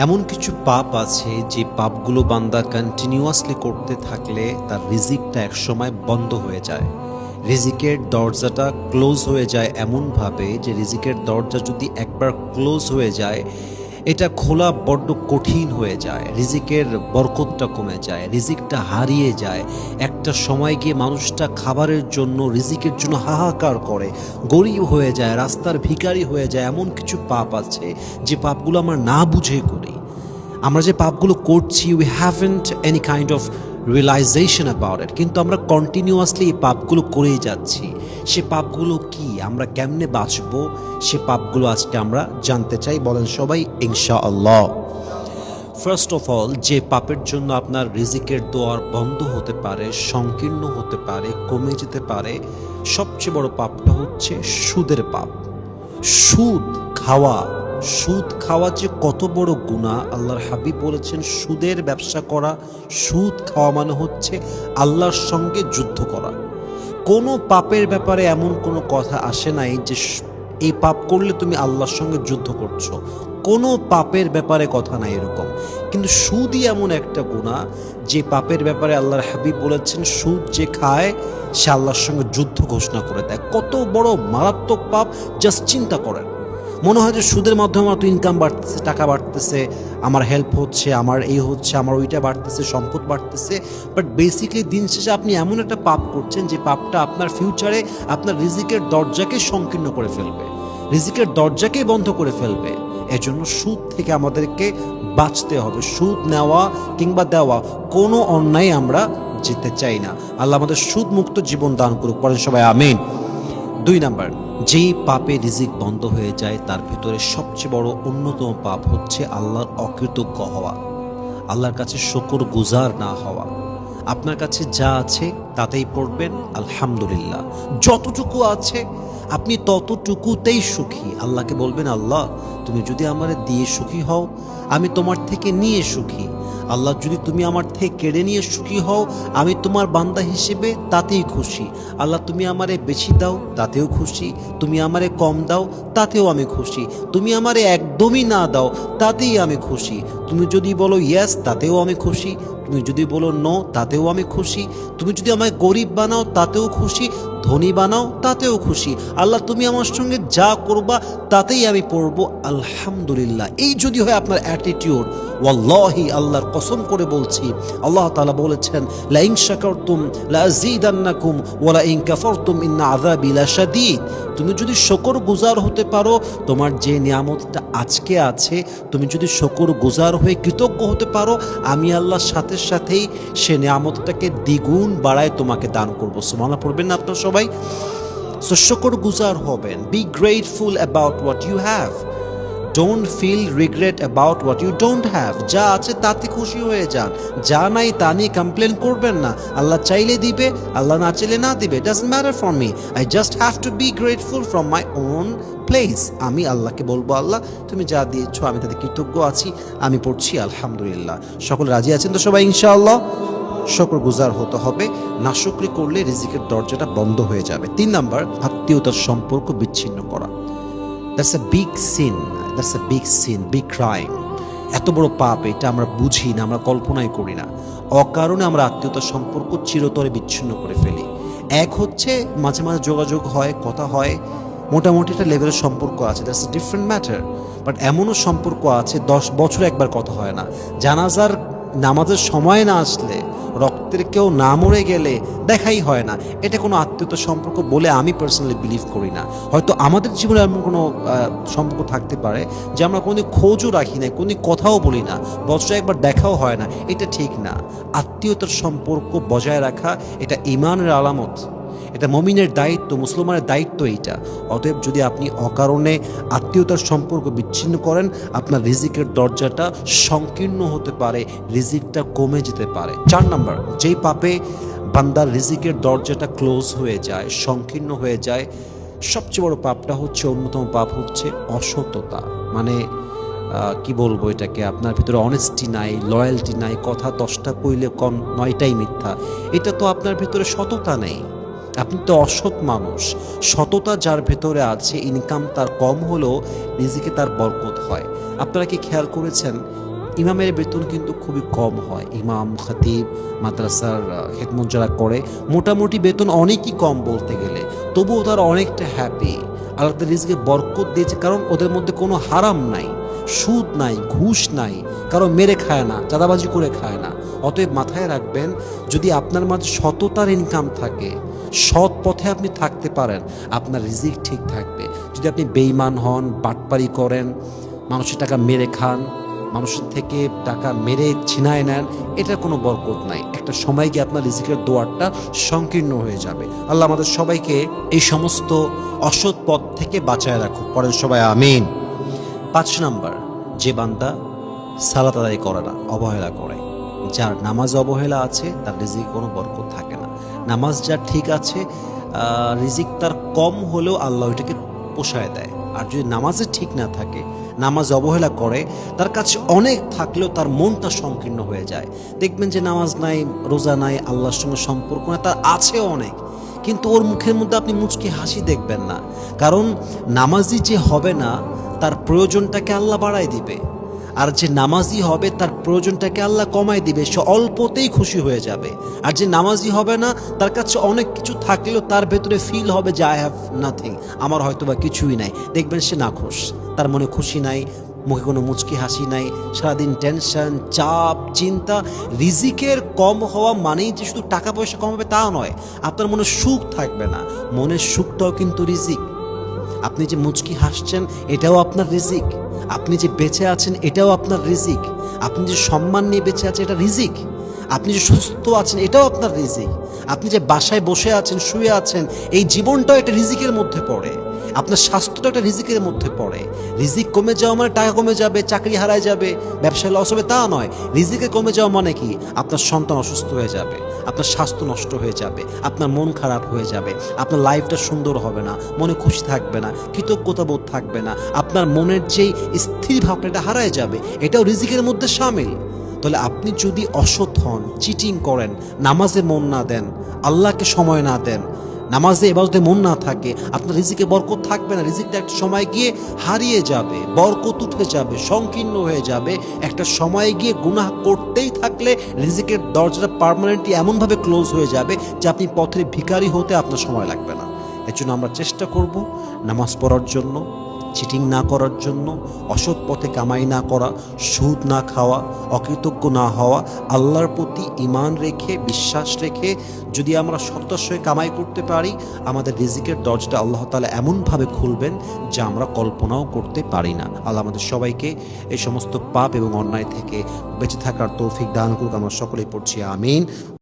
এমন কিছু পাপ আছে যে পাপগুলো বান্দা কন্টিনিউয়াসলি করতে থাকলে তার রিজিকটা একসময় বন্ধ হয়ে যায়। রিজিকের দরজাটা ক্লোজ হয়ে যায় এমনভাবে যে রিজিকের দরজা যদি একবার ক্লোজ হয়ে যায়, এটা খোলা বড্ড কঠিন হয়ে যায়। রিজিকের বরকতটা কমে যায়, রিজিকটা হারিয়ে যায়। একটা সময় গিয়ে মানুষটা খাবারের জন্য, রিজিকের জন্য হাহাকার করে, গরিব হয়ে যায়, রাস্তার ভিখারি হয়ে যায়। এমন কিছু পাপ আছে যে পাপগুলো আমরা না বুঝে করি। আমরা যে পাপগুলো করছি, we haven't any kind of realization about it, কিন্তু আমরা কন্টিনিউয়াসলি এই পাপগুলো করেই যাচ্ছি। সে পাপগুলো কি, আমরা কেমনে বাঁচবো, সে পাপগুলো আজকে আমরা জানতে চাই। বলেন সবাই ইনশাআল্লাহ। ফার্স্ট অফ অল, যে পাপের জন্য আপনার রিজিকের দোয়ার বন্ধ হতে পারে, সংকীর্ণ হতে পারে, কমে যেতে পারে, সবচেয়ে বড় পাপটা হচ্ছে সুদের পাপ। সুদ খাওয়া, সুদ খাওয়া যে কত বড় গুনাহ, আল্লাহর হাবিব বলেছেন সুদের ব্যবসা করা, সুদ খাওয়া মানে হচ্ছে আল্লাহর সঙ্গে যুদ্ধ করা। কোনো পাপের ব্যাপারে এমন কোনো কথা আসে নাই যে এই পাপ করলে তুমি আল্লাহর সঙ্গে যুদ্ধ করছো। কোনো পাপের ব্যাপারে কথা নাই এরকম। কিন্তু সুদই এমন একটা গুনাহ যে পাপের ব্যাপারে আল্লাহর হাবিব বলেছেন সুদ যে খায় সে আল্লাহর সঙ্গে যুদ্ধ ঘোষণা করে দেয়। কত বড় মারাত্মক পাপ, জাস্ট চিন্তা করেন। মনে হয় যে সুদের মাধ্যমে আমার তো ইনকাম বাড়তেছে, টাকা বাড়তেছে, আমার হেল্প হচ্ছে, আমার এই হচ্ছে, আমার ওইটা বাড়তেছে, সম্পদ বাড়তেছে। বাট বেসিক্যালি দিন শেষে আপনি এমন একটা পাপ করছেন যে পাপটা আপনার ফিউচারে আপনার রিজিকের দরজাকে সংকীর্ণ করে ফেলবে, রিজিকের দরজাকে বন্ধ করে ফেলবে। এজন্য সুদ থেকে আমাদেরকে বাঁচতে হবে। সুদ নেওয়া কিংবা দেওয়া কোনো অন্যায় আমরা যেতে চাই না। আল্লাহ আমাদের সুদ মুক্ত জীবন দান করুক, পরে সবাই আমিন। 2 নাম্বার, যেই পাপে রিজিক বন্ধ হয়ে যায় তার ভিতরে সবচেয়ে বড় অন্যতম পাপ হচ্ছে আল্লাহর অকৃতজ্ঞ হওয়া, আল্লাহর কাছে শুকর গুজার না হওয়া। আপনার কাছে যা আছে তাতেই পড়বেন আলহামদুলিল্লাহ। যতটুকু আছে আপনি ততটুকুতেই সুখী। আল্লাহকে বলবেন, আল্লাহ তুমি যদি আমারে দিয়ে সুখী হও, আমি তোমার থেকে নিয়ে সুখী। আল্লাহ যদি তুমি আমার থেকে কেড়ে নিয়ে সুখী হও, আমি তোমার বান্দা হিসেবে তাতেই খুশি। আল্লাহ তুমি আমারে বেশি দাও তাতেও খুশি, তুমি আমারে কম দাও তাতেও আমি খুশি, তুমি আমারে একদমই না দাও তাতেই আমি খুশি। তুমি যদি বলো ইয়েস তাতেও আমি খুশি, তুমি যদি বলো নো তাতেও আমি খুশি, তুমি যদি আমায় গরিব বানাও তাতেও খুশি, ধনী বানাও তাতেও খুশি। আল্লাহ তুমি আমার সঙ্গে যা করবা তাতেই আমি পড়বো আলহামদুলিল্লাহ। এই যদি হয় আপনার অ্যাটিটিউড, ওয়াল্লাহি আল্লাহর কসম করে বলছি, আল্লাহ তাআলা বলেছেন লা ইন শাকারতুম লা আযীদান্নাকুম ওয়া লা ইন কাফারতুম ইন্না আযাবি লাশাদীদ। তুমি যদি শুকর গুজার হতে পারো, তোমার যে নিয়ামতটা আজকে আছে, তুমি যদি শুকর গুজার হয়ে কৃতজ্ঞ হতে পারো, আমি আল্লাহর সাথে সাথেই সে নিয়ামতটাকে দ্বিগুণ বাড়ায় তোমাকে দান করবো। সুবহানাল্লাহ পড়বেন না আপনারা সবাই? সো শুকর গুজার হবেন। Be grateful about what you have, don't feel regret about what you don't have. যা আছে তাতে খুশি হয়ে যান, যা নাই তা নিয়ে কমপ্লেন করবেন না। আল্লাহ চাইলে দিবে, আল্লাহ না চাইলে না দিবে, doesn't matter for me. I just have to be grateful from my own place. আমি আল্লাহকে বলবো, আল্লাহ তুমি যা দিয়েছো আমি তাতে কৃতজ্ঞ আছি, আমি পড়ছি আলহামদুলিল্লাহ। সকলে রাজি আছেন তো সবাই ইনশাআল্লাহ? শুকর গুজার হতে হবে, নাশুকরি করলে রিজিকের দরজাটা বন্ধ হয়ে যাবে। 3 নাম্বার, আত্মীয়তার সম্পর্ক বিচ্ছিন্ন করা। That's a big sin, that's a big sin, big crime. এত বড় পাপ, এটা আমরা বুঝি না, আমরা কল্পনাই করি না। অকারণে আমরা আত্মীয়তার সম্পর্ক চিরতরে বিচ্ছিন্ন করে ফেলি। এক হচ্ছে মাঝে মাঝে যোগাযোগ হয়, কথা হয়, মোটামুটি একটা লেভেলের সম্পর্ক আছে, that's a different matter. But এমনও সম্পর্ক আছে 10 বছরে একবার কথা হয় না, জানাজার নামাজের সময় না আসলে, রক্তের কেউ না মরে গেলে দেখাই হয় না। এটা কোনো আত্মীয়তার সম্পর্ক বলে আমি পার্সোনালি বিলিভ করি না। হয়তো আমাদের জীবনে এমন কোনো সম্পর্ক থাকতে পারে যে আমরা কোনো খোঁজও রাখি না, কোনো কথাও বলি না, বছরে একবার দেখাও হয় না, এটা ঠিক না। আত্মীয়তার সম্পর্ক বজায় রাখা এটা ঈমানের আলামত, এটা মুমিনের দায়িত্ব, মুসলমানের দায়িত্ব এইটা। অতএব যদি আপনি অকারণে আত্মীয়তার সম্পর্ক বিচ্ছিন্ন করেন, আপনার রিজিকের দরজাটা সংকীর্ণ হতে পারে, রিজিকটা কমে যেতে পারে। 4 নাম্বার, যেই পাপে বান্দার রিজিকের দরজাটা ক্লোজ হয়ে যায়, সংকীর্ণ হয়ে যায়, সবচেয়ে বড় পাপটা হচ্ছে, অন্যতম পাপ হচ্ছে অসততা। মানে কি বলবো এটাকে, আপনার ভিতরে অনেস্টি নাই, লয়্যালটি নাই, কথা 10টা কইলে 9টাই মিথ্যা। এটা তো আপনার ভিতরে সততা নেই, আপনি তো অসৎ মানুষ। সততা যার ভেতরে আছে, ইনকাম তার কম হলেও রিজিকে তার বরকত হয়। আপনারা কি খেয়াল করেছেন ইমামের বেতন কিন্তু খুবই কম হয়। ইমাম, খতিব, মাদ্রাসার খেদমত যারা করে মোটামুটি বেতন অনেকই কম বলতে গেলে, তবুও তারা অনেকটা হ্যাপি। আল্লাহ তাদের রিজকে বরকত দিয়েছে, কারণ ওদের মধ্যে কোনো হারাম নাই, সুদ নাই, ঘুষ নাই, কারো মেরে খায় না, চাঁদাবাজি করে খায় না। অতএব মাথায় রাখবেন, যদি আপনার মাঝে সততার ইনকাম থাকে, সৎ পথে আপনি থাকতে পারেন, আপনার রিজিক ঠিক থাকবে। যদি আপনি বেঈমান হন, বাটপারি করেন, মানুষের টাকা মেরে খান, মানুষের থেকে টাকা মেরে ছিনায় নেন, এটার কোনো বরকত নাই। একটা সময় গিয়ে আপনার রিজিকের দোয়ারটা সংকীর্ণ হয়ে যাবে। আল্লাহ আমাদের সবাইকে এই সমস্ত অসৎ পথ থেকে বাঁচায় রাখুক। পরের সবাই আমিন। 5 নাম্বার, যে বান্দা সালাত আদায় করে না, অবহেলা করে, যার নামাজ অবহেলা আছে, তার রিজিকে কোনো বরকত থাকে না। নামাজ যার ঠিক আছে, রিজিক তার কম হলেও আল্লাহ ওইটাকে পোষায় দেয়। আর যদি নামাজে ঠিক না থাকে, নামাজ অবহেলা করে, তার কাছে অনেক থাকলেও তার মনটা সংকীর্ণ হয়ে যায়। দেখবেন যে নামাজ নাই, রোজা নাই, আল্লাহর সঙ্গে সম্পর্ক নাই, তার আছে অনেক, কিন্তু ওর মুখের মধ্যে আপনি মুচকি হাসি দেখবেন না। কারণ নামাজি যে হবে না, তার প্রয়োজনটাকে আল্লাহ বাড়ায় দিবে। আর যে নামাজি হবে, তার প্রয়োজনটাকে আল্লাহ কমায় দিবে, সে অল্পতেই খুশি হয়ে যাবে। আর যে নামাজি হবে না, তার কাছে অনেক কিছু থাকলেও তার ভেতরে ফিল হবে যে আই হ্যাভ নাথিং, আমার হয়তো বা কিছুই নাই। দেখবেন সে নাখুশ, তার মনে খুশি নাই, মুখে কোনো মুচকি হাসি নাই, সারাদিন টেনশন, চাপ, চিন্তা। রিজিকের কম হওয়া মানেই যে শুধু টাকা পয়সা কম হবে তা নয়, আপনার মনে সুখ থাকবে না। মনের সুখটাও কিন্তু রিজিক। আপনি যে মুচকি হাসছেন, এটাও আপনার রিজিক। আপনি যে বেঁচে আছেন, এটাও আপনার রিজিক। আপনি যে সম্মান নিয়ে বেঁচে আছেন, এটা রিজিক। আপনি যে সুস্থ আছেন, এটাও আপনার রিজিক। আপনি যে বাসায় বসে আছেন, শুয়ে আছেন, এই জীবনটাও একটা রিজিকের মধ্যে পড়ে। আপনার স্বাস্থ্যটা একটা রিজিকের মধ্যে পড়ে। রিজিক কমে যাওয়া মানে টাকা কমে যাবে, চাকরি হারায় যাবে, ব্যবসায় লস হবে, তা নয়। রিজিকে কমে যাওয়া মানে কি? আপনার সন্তান অসুস্থ হয়ে যাবে, আপনার স্বাস্থ্য নষ্ট হয়ে যাবে, আপনার মন খারাপ হয়ে যাবে, আপনার লাইফটা সুন্দর হবে না, মনে খুশি থাকবে না, কৃতজ্ঞতা বোধ থাকবে না, আপনার মনের যেই স্থির ভাবটা এটা হারায় যাবে। এটাও রিজিকের মধ্যে শামিল। তাহলে আপনি যদি অসৎ হন, চিটিং করেন, নামাজে মন না দেন, আল্লাহকে সময় না দেন, নামাজে ইবাদতে মন না থাকে, আপনার রিজিকে বরকত থাকবে না। রিজিকটা একটা সময় গিয়ে হারিয়ে যাবে, বরকত উঠে যাবে, সংকীর্ণ হয়ে যাবে। একটা সময় গিয়ে গুনাহ করতেই থাকলে রিজিকের দরজাটা পার্মানেন্টলি এমনভাবে ক্লোজ হয়ে যাবে যে আপনি পথের ভিখারি হতে আপনার সময় লাগবে না। এর জন্য আমরা চেষ্টা করব নামাজ পড়ার জন্য, চিটিং না করার জন্য, অসৎ পথে কামাই না করা, সুদ না খাওয়া, অকৃতজ্ঞ না হওয়া, আল্লাহর প্রতি ঈমান রেখে, বিশ্বাস রেখে যদি আমরা সত্যের সঙ্গে কামাই করতে পারি, আমাদের রিজিকের দরজাটা আল্লাহ তাআলা এমনভাবে খুলবেন যা আমরা কল্পনাও করতে পারি না। আল্লাহ আমাদের সবাইকে এই সমস্ত পাপ এবং অন্যায় থেকে বেঁচে থাকার তৌফিক দান করুক। আমরা সকলেই পড়ছি আমিন।